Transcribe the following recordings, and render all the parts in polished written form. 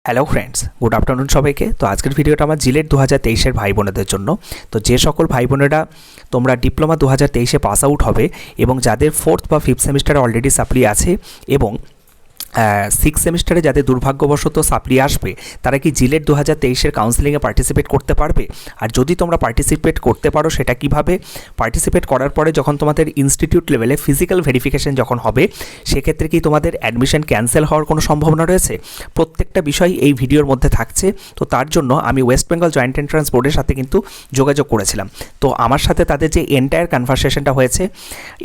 Hello friends, good afternoon সবাইকে। তো আজকের ভিডিওটা আমার জিলেট 2023-এর ভাই বোনেদের জন্য। তো যে সকল ভাই বোনেরা তোমরা ডিপ্লোমা 2023-এ পাস আউট হবে এবং যাদের 4th বা 5th সেমিস্টারে অলরেডি সাপ্লি আছে এবং 6th সেমিস্টারে যাদের দুর্ভাগ্যবশত সাপ্লি আসবে, তারা কি জিলেট 2023-এর কাউন্সেলিংয়ে পার্টিসিপেট করতে পারবে? আর যদি তোমরা পার্টিসিপেট করতে পারো, সেটা কিভাবে? পার্টিসিপেট করার পরে যখন তোমাদের ইনস্টিটিউট লেভেলে ফিজিক্যাল ভেরিফিকেশন যখন হবে, সেক্ষেত্রে কি তোমাদের অ্যাডমিশন ক্যান্সেল হওয়ার কোনো সম্ভাবনা রয়েছে? প্রত্যেকটা বিষয় এই ভিডিওর মধ্যে থাকছে। তো তার জন্য আমি ওয়েস্ট বেঙ্গল জয়েন্ট এন্ট্রান্স বোর্ডের সাথে কিন্তু যোগাযোগ করেছিলাম। তো আমার সাথে তাদের যে এন্টায়ার কনভারসেশনটা হয়েছে,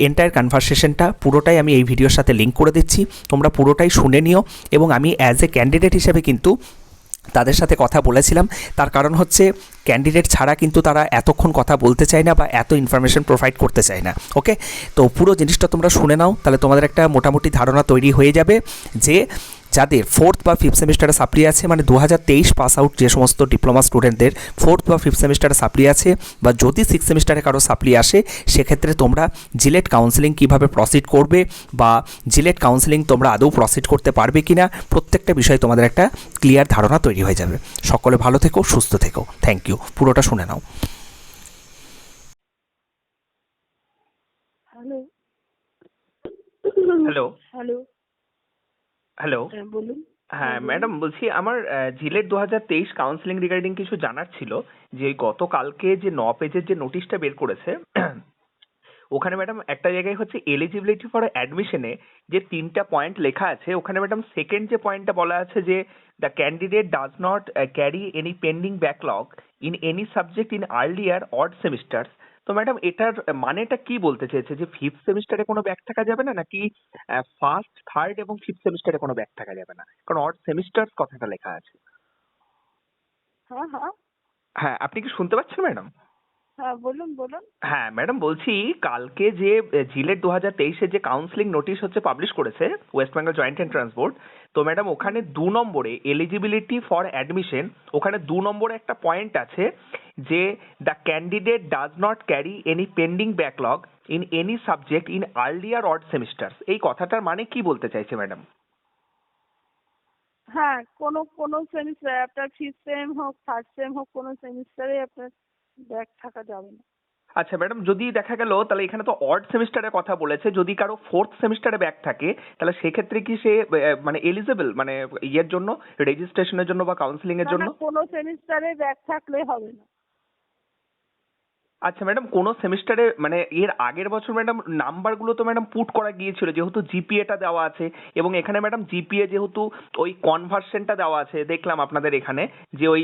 এন্টায়ার কনভারসেশনটা পুরোটাই আমি এই ভিডিওর সাথে লিঙ্ক করে দিচ্ছি, তোমরা পুরোটাই শুনে নিও। এবং আমি অ্যাজ এ ক্যান্ডিডেট হিসেবে কিন্তু তাদের সাথে কথা বলেছিলাম। তার কারণ হচ্ছে ক্যান্ডিডেট ছাড়া কিন্তু তারা এতক্ষণ কথা বলতে চায় না বা এত ইনফরমেশন প্রোভাইড করতে চায় না। ওকে, তো পুরো জিনিসটা তোমরা শুনে নাও, তাহলে তোমাদের একটা মোটামুটি ধারণা তৈরি হয়ে যাবে যে যাদের 4th বা 5th সেমিস্টারে সাপ্লি আছে, মানে 2023 পাস আউট যে সমস্ত ডিপ্লোমা স্টুডেন্টদের 4th বা 5th সেমিস্টারে সাপ্লি আছে, বা যদি 6th সেমিস্টারে কারো সাপ্লি আসে, সেক্ষেত্রে তোমরা জিলেট কাউন্সেলিং কীভাবে প্রসিড করবে বা জিলেট কাউন্সেলিং তোমরা আদৌ প্রসিড করতে পারবে কি না, প্রত্যেকটা বিষয়ে তোমাদের একটা ক্লিয়ার ধারণা তৈরি হয়ে যাবে। সকলে ভালো থেকো, সুস্থ থেকো। Thank you. পুরোটা শুনে নাও। হ্যালো হ্যালো হ্যালো হ্যালো হ্যাঁ বলুন। হ্যাঁ বলুন। ম্যাডাম, বলছি আমার জিলেট 2023 কাউন্সিলিং রিগার্ডিং কিছু জানার ছিল। যে গতকালকে যে 9 পেজের যে নোটিশটা বের করেছে, ওখানে ম্যাডাম একটা জায়গায় হচ্ছে এলিজিবিলিটি ফর অ্যাডমিশনে যে 3টা পয়েন্ট লেখা আছে, ওখানে ম্যাডাম সেকেন্ড যে পয়েন্টটা বলা আছে যে the candidate does not carry any pending backlog in any subject in earlier odd semesters. তো ম্যাডাম এটার মানেটা কি বলতে চেয়েছে? যে 5th সেমিস্টারে কোনো ব্যাক থাকা যাবে না, নাকি ফার্স্ট, থার্ড এবং 5th সেমিস্টারে কোনো ব্যাক থাকা যাবে না? কারণ অড সেমিস্টার্স কথাটা লেখা আছে। হ্যাঁ হ্যাঁ হ্যাঁ, আপনি কি শুনতে পাচ্ছেন ম্যাডাম? হ্যাঁ বলুন বলুন। হ্যাঁ ম্যাডাম, বলছি কালকে যে জিলেট 2023-এর যে কাউন্সিলিং নোটিশ হচ্ছে পাবলিশ করেছে West Bengal joint entrance board, তো ম্যাডাম ওখানে 2 নম্বরে এলিজিবিলিটি ফর অ্যাডমিশন, ওখানে 2 নম্বরে একটা পয়েন্ট আছে যে the candidate does not carry any pending backlog in any subject in earlier odd semesters. এই কথাটার মানে কি বলতে চাইছে ম্যাডাম? হ্যাঁ, কোনো কোনো সেমিস্টার আপনার 5th সেম হোক, 3rd সেম হোক, কোনো সেমিস্টারে আপনার ব্যাক থাকা যাবে না। আচ্ছা ম্যাডাম, যদি দেখা গেল তাহলে এখানে তো অড সেমিস্টারের কথা বলেছে, যদি কারো 4th সেমিস্টারে ব্যাক থাকে, তাহলে সেক্ষেত্রে কি সে মানে এলিজিবল, মানে ইয়ের জন্য, রেজিস্ট্রেশনের জন্য বা কাউন্সিলিং এর না জন্য? না, কোনো সেমিস্টারে ব্যাক থাকলে হবে না। আচ্ছা ম্যাডাম, কোন সেমিস্টারে মানে এর আগের বছর ম্যাডাম নাম্বারগুলো তো ম্যাডাম পুট করা গিয়েছিল, যেহেতু জিপিএটা দেওয়া আছে, এবং এখানে ম্যাডাম জিপিএ যেহেতু ওই কনভার্সনটা দেওয়া আছে, দেখলাম আপনাদের এখানে যে ওই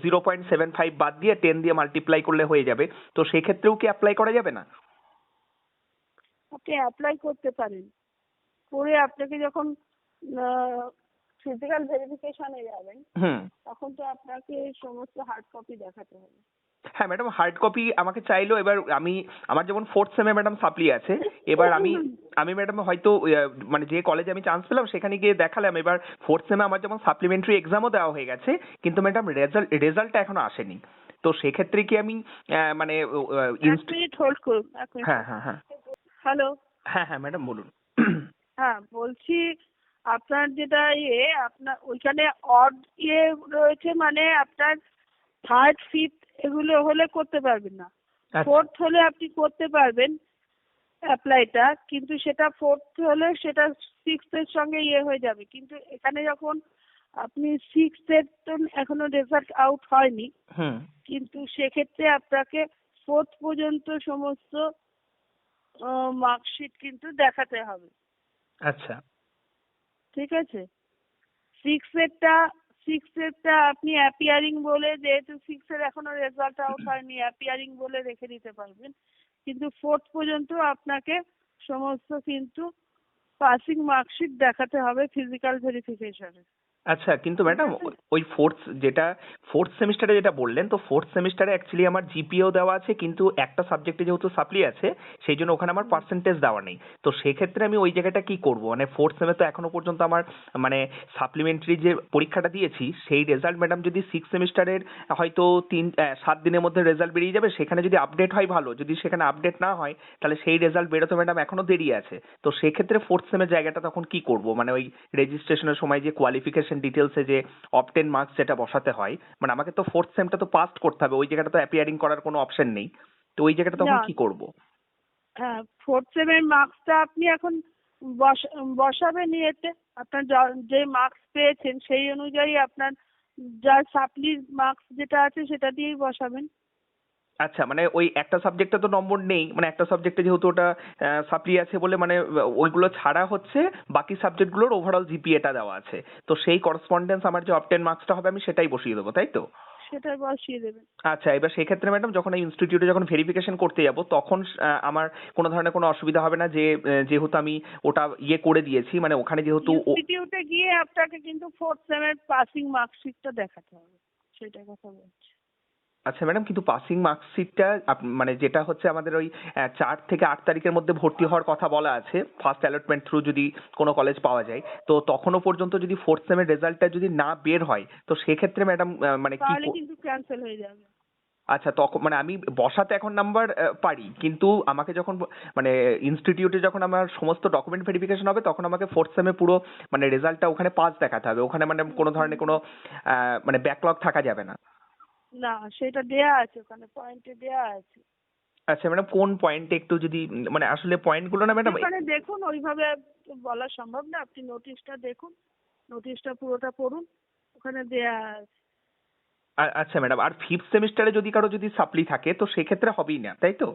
0.75 বাদ দিয়ে 10 দিয়ে মাল্টিপ্লাই করলে হয়ে যাবে, তো সেক্ষেত্রেও কি অ্যাপ্লাই করা যাবে না? আপনি অ্যাপ্লাই করতে পারেন, করে আপনাকে যখন ফিজিক্যাল ভেরিফিকেশনে যাবেন, হুম। তখন তো আপনাকে সমস্ত হার্ড কপি দেখাতে হবে। হ্যাঁ ম্যাডাম, হার্ড কপি আমাকে চাইলো। এবার আমি, আমার যেমন 4th সেমে ম্যাডাম সাপ্লি আছে, এবার আমি আমি ম্যাডাম হয়তো মানে যে কলেজে আমি চান্স পেলাম সেখানে গিয়ে দেখালাম। এবার 4th সেমে আমার যেমন সাপ্লিমেন্টারি এক্সামও দেওয়া হয়ে গেছে, কিন্তু ম্যাডাম রেজাল্টটা এখনো আসেনি। তো সেক্ষেত্রে কি আমি মানে এক মিনিট হোল্ড করুন, এক মিনিট। হ্যাঁ হ্যাঁ হ্যাঁ হ্যালো। হ্যাঁ হ্যাঁ ম্যাডাম বলুন। হ্যাঁ বলছি, আপনার যেটা আপনার ওইখানে অড রয়েছে, মানে আপনার 3rd 5th এগুলো হলে করতে পারবেন না। আচ্ছা 4th হলে আপনি করতে পারবেন অ্যাপ্লাইটা, কিন্তু সেটা 4th হলে সেটা 6th এর সঙ্গে হয়ে যাবে। কিন্তু এখানে যখন আপনি 6th এর তো এখনো রেজাল্ট আউট হয়নি, হুম। কিন্তু সেক্ষেত্রে আপনাকে 4th পর্যন্ত সমস্ত মার্কশিট কিন্তু দেখাতে হবে। আচ্ছা ঠিক আছে, 6 এরটা আপনি অ্যাপিয়ারিং বলে, যেহেতু 6 এর এখনো রেজাল্ট আউট হয়নি, অ্যাপিয়ারিং বলে রেখে দিতে পারবেন। কিন্তু 4th পর্যন্ত আপনাকে সমস্ত কিন্তু পাসিং মার্কশিট দেখাতে হবে ফিজিক্যাল ভেরিফিকেশনে। আচ্ছা, কিন্তু ঠিক ম্যাডাম আছে। ওই ফোর্থ সেমিস্টারে যেটা বললেন, তো 4th সেমিস্টারে অ্যাকচুয়ালি আমার জিপিএও দেওয়া আছে, কিন্তু একটা সাবজেক্টে যেহেতু সাপ্লি আছে, সেই জন্য ওখানে আমার পার্সেন্টেজ দেওয়া নেই। তো সেক্ষেত্রে আমি ওই জায়গাটা কি করব? মানে 4th সেমে তো এখনো পর্যন্ত আমার মানে সাপ্লিমেন্টারি যে পরীক্ষাটা দিয়েছি সেই রেজাল্ট ম্যাডাম যদি 6th সেমিস্টারের হয়তো 7 দিনের মধ্যে রেজাল্ট বেরিয়ে যাবে, সেখানে যদি আপডেট হয় ভালো, যদি সেখানে আপডেট না হয় তাহলে সেই রেজাল্ট বেরোতে ম্যাডাম এখনো দেরি আছে। তো সেক্ষেত্রে 4th সেমের জায়গাটা তখন কি করব? মানে ওই রেজিস্ট্রেশনের সময় যে কোয়ালিফিকেশন কোয়ালিফিকেশন ডিটেলসে যে অবটেন মার্কস যেটা বসাতে হয়, মানে আমাকে তো ফোর্থ সেমটা তো পাস করতে হবে, ওই জায়গাটা তো অ্যাপিয়ারিং করার কোনো অপশন নেই, তো ওই জায়গাটা তখন না, কি করব? হ্যাঁ, ফোর্থ সেমের মার্কসটা আপনি এখন বসাবেন ইয়েতে, আপনার যে মার্কস পেয়েছেন সেই অনুযায়ী আপনার যা সাপ্লির মার্কস যেটা আছে সেটা দিয়েই বসাবেন। আচ্ছা, মানে ওই একটা সাবজেক্টে তো নম্বর নেই, মানে একটা সাবজেক্টে যেহেতু ওটা সাপ্লি আছে বলে, মানে ওইগুলো ছাড়া হচ্ছে বাকি সাবজেক্টগুলোর ওভারঅল জিপিএটা দেওয়া আছে, তো সেই করসপন্ডেন্স আমার যে অবটেন মার্কসটা হবে আমি সেটাই বসিয়ে দেবো, তাই তো? সেটা বসিয়ে দেবেন। আচ্ছা, এবার সেক্ষেত্রে ম্যাডাম যখন এই ইনস্টিটিউটে যখন ভেরিফিকেশন করতে যাব তখন আমার কোনো ধরনের কোনো অসুবিধা হবে না, যে যেহেতু আমি ওটা ইয়ে করে দিয়েছি, মানে ওখানে যেহেতু ইনস্টিটিউটে গিয়ে আপনাকে কিন্তু ফোর্থ সেমের পাসিং মার্কশিটটা দেখাতে হবে, সেটা কথা বলছি। আচ্ছা ম্যাডাম, কিন্তু পাসিং মার্কশিটটা মানে যেটা হচ্ছে আমাদের ওই 4 থেকে 8 তারিখের মধ্যে ভর্তি হওয়ার কথা বলা আছে, ফার্স্ট অ্যালটমেন্ট থ্রু যদি কোনো কলেজ পাওয়া যায়, তো তখনও পর্যন্ত যদি ফোর্থ সেমের রেজাল্টটা যদি না বের হয়, তো সেক্ষেত্রে ম্যাডাম মানে কি তাহলে কিন্তু ক্যান্সেল হয়ে যাবে। আচ্ছা, তখন মানে আমি বসাতে এখন নাম্বার পারি, কিন্তু আমাকে যখন মানে ইনস্টিটিউটে যখন আমার সমস্ত ডকুমেন্ট ভেরিফিকেশন হবে তখন আমাকে ফোর্থ সেমে পুরো মানে রেজাল্টটা ওখানে পাস দেখাতে হবে, ওখানে মানে কোনো ধরনের কোনো মানে ব্যাকলগ থাকা যাবে না। না, সেটা দেয়া আছে, ওখানে পয়েন্টে দেয়া আছে। আচ্ছা ম্যাডাম, কোন পয়েন্টে একটু যদি মানে আসলে পয়েন্টগুলো না ম্যাডাম। ওখানে দেখুন, ওইভাবে তো বলা সম্ভব না, আপনি নোটিশটা দেখুন, নোটিশটা পুরোটা পড়ুন, ওখানে দেয়া আছে। আচ্ছা ম্যাডাম, আর ফিফথ সেমিস্টারে যদি কারো যদি সাপ্লি থাকে তো সেক্ষেত্রে হবেই না, তাই তো?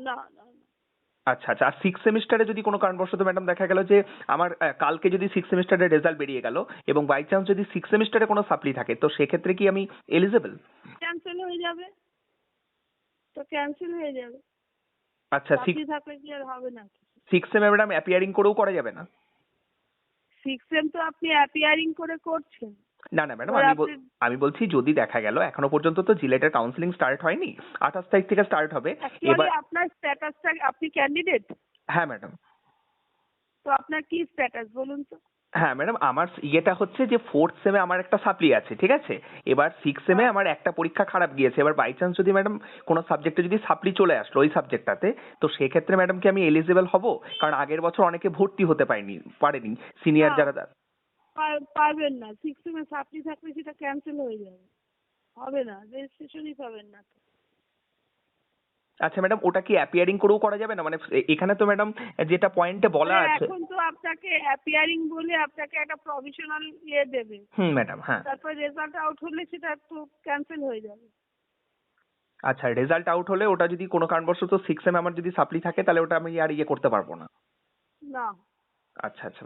না না না। আচ্ছা আচ্ছা, আর সিক্স সেমিস্টারে যদি কোনো কারণবশত ম্যাডাম দেখা গেল যে আমার কালকে যদি সিক্স সেমিস্টারের রেজাল্ট বেরিয়ে গেল এবং বাই চান্স যদি সিক্স সেমিস্টারে কোনো সাপ্লি থাকে, তো সেক্ষেত্রে কি আমি এলিজেবল? ক্যান্সেল হয়ে যাবে, তো ক্যান্সেল হয়ে যাবে। আচ্ছা, চাকরি থাকলে কি আর হবে না? সিক্স সেমে ম্যাডাম অ্যাপিয়ারিং করেও করা যাবে না? সিক্স সেম তো আপনি অ্যাপিয়ারিং করে করছেন। না না ম্যাডাম, এবার আমি আপনি আমি বলছি যদি দেখা গেল এখনো পর্যন্ত তো জিলেটের কাউন্সিলিং স্টার্ট হয়নি, 28 তারিখ থেকে স্টার্ট হবে। অ্যাকচুয়ালি এবার আপনার স্ট্যাটাসটা, আপনি ক্যান্ডিডেট, হ্যাঁ ম্যাডাম। তো আপনার কি স্ট্যাটাস বলুন তো? হ্যাঁ ম্যাডাম, আমার ইয়েটা হচ্ছে যে ফোর্থ সেমে আমার একটা সাপ্লি আছে, ঠিক আছে, এবার সিক্স সেমে আমার একটা পরীক্ষা খারাপ গিয়েছে, এবার বাই চান্স যদি ম্যাডাম কোনো সাবজেক্টে যদি সাপ্লি চলে আসলো ওই সাবজেক্টটাতে, তো সেক্ষেত্রে ম্যাডাম কি আমি এলিজিবল হব? কারণ আগের বছর অনেকে ভর্তি হতে পারেনি সিনিয়র না, যারা পারবেন না। সিক্স সেমে সাপ্লি থাকলে সেটা ক্যান্সেল হয়ে যাবে, হবে না, রেজিস্ট্রেশনই পাবেন না তো। আচ্ছা ম্যাডাম, ওটা কি অ্যাপিয়ারিং করেও করা যাবে না? মানে এখানে তো ম্যাডাম যেটা পয়েন্টে বলা আছে। এখন তো আপনাকে অ্যাপিয়ারিং বলে আপনাকে একটা প্রভিশনাল ইয়ে দেবে, হুম ম্যাডাম, হ্যাঁ। তারপর রেজাল্ট আউট হলে সেটা তো ক্যান্সেল হয়ে যাবে। আচ্ছা, রেজাল্ট আউট হলে ওটা যদি কোনো কারণবশত সিক্স সেমে আমার যদি সাপ্লি থাকে তাহলে ওটা আমি আর ইয়ে করতে পারবো না? না। আচ্ছা আচ্ছা।